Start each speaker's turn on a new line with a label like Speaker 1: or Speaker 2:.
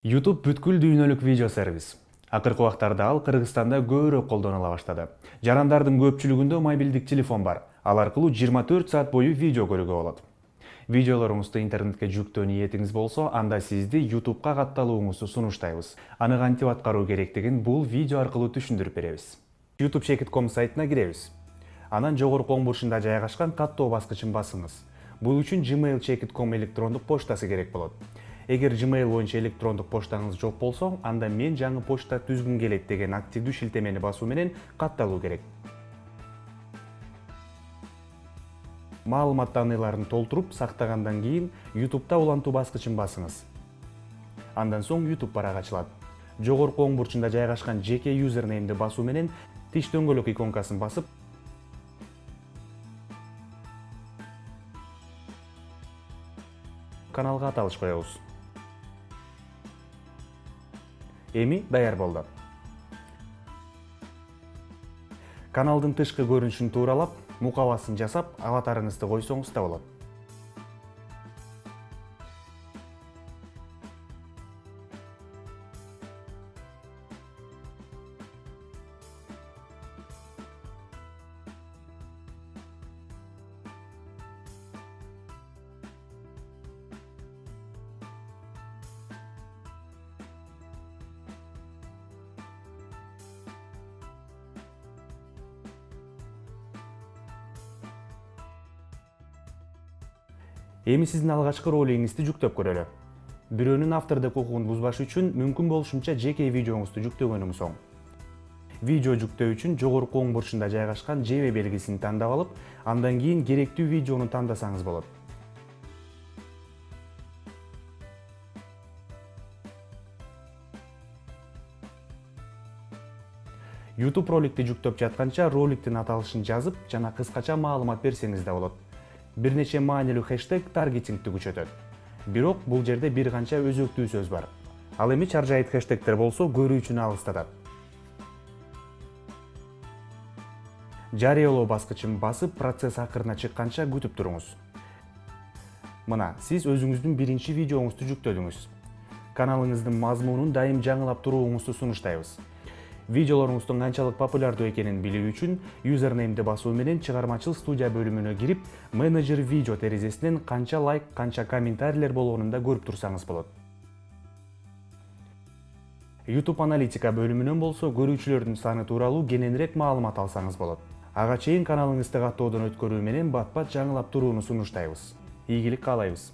Speaker 1: YouTube бүткүл дүйнөлүк видео сервис. Акыркы убактарда ал Кыргызстанда көбүрөөк колдонула баштады. Жарандардын көпчүлүгүндө мобилдик телефон бар. Ал аркылуу 24 саат бою видео көрүүгө болот. Видеолоруңузду интернетке жүктөө ниетиңиз болсо, анда сизди YouTube'га катталууңузду сунуштайбыз. Аны кантип аткаруу керектигин бул видео аркылуу түшүндүрүп беребиз. YouTube.com сайтына киребиз. Анан жогорку оң бурчунда жайгашкан каттоо баскычын басыңыз. Бул үчүн gmail.com электрондук почтасы керек болот. Эгер Gmail боюнча электрондук поштаңыз жок болсо, анда мен жаңы почта түзгүм келет деген активдүү шилтемени басуу менен катталуу керек. Маалымат данныйларын толтуруп сактагандан кийин YouTube'да улантуу баскычын басыңыз. Андан соң YouTube барак ачылат. Жогорку оң бурчунда жайгашкан жеке юзернеймди басуу менен тиш дөңгөлөк иконкасын басып, каналга аталыш коебуз. Эми даяр болду. Каналдын тышкы көрүнүшүн тууралап, мукабасын жасап, аватарыңызды койсоңуз да болот. Эми сиздин алгачкы ролигиңизди жүктөп көрөлү. Бирөөнүн автордук укугун бузбаш үчүн мүмкүн болушунча жеке видеоңузду жүктөгөнүңүз оң. Видео жүктөө үчүн жогорку оң бурчунда жайгашкан жебе белгисин тандап алып, андан кийин керектүү видеону тандасаңыз болот. YouTube роликти жүктөп жатканча роликтин аталышын жазып жана кыскача маалымат берсеңиз да болот. Бир нече маанилүү хэштег таргетингди күчөтөт. Бирок бул жерде бир канча өзөктүү сөз бар. Ал эми чаржайыт хэштегтер болсо көрүүчүнү алыстатат. Жарыялоо баскычын басып, процесс акырына чыкканча күтүп туруңуз. Мына, сиз өзүңүздүн биринчи видеоңузду жүктөдүңүз. Каналыңыздын мазмунун дайым жаңылап турууңузду сунуштайбыз. Видеолоруңуздун канчалык популярдуу экенин билүү үчүн юзернеймди басуу менен чыгармачыл студия бөлүмүнө кирип, менеджер видео терезесинен канча лайк, канча комментарийлер болгонун да көрүп турсаңыз болот. YouTube аналитика бөлүмүнөн болсо көрүүчүлөрдүн саны тууралуу кененирээк маалымат алсаңыз болот. Ага чейин каналыңызды каттоодон өткөрүү менен бат-бат жаңылап турууну сунуштайбыз. Ийгилик каалайбыз.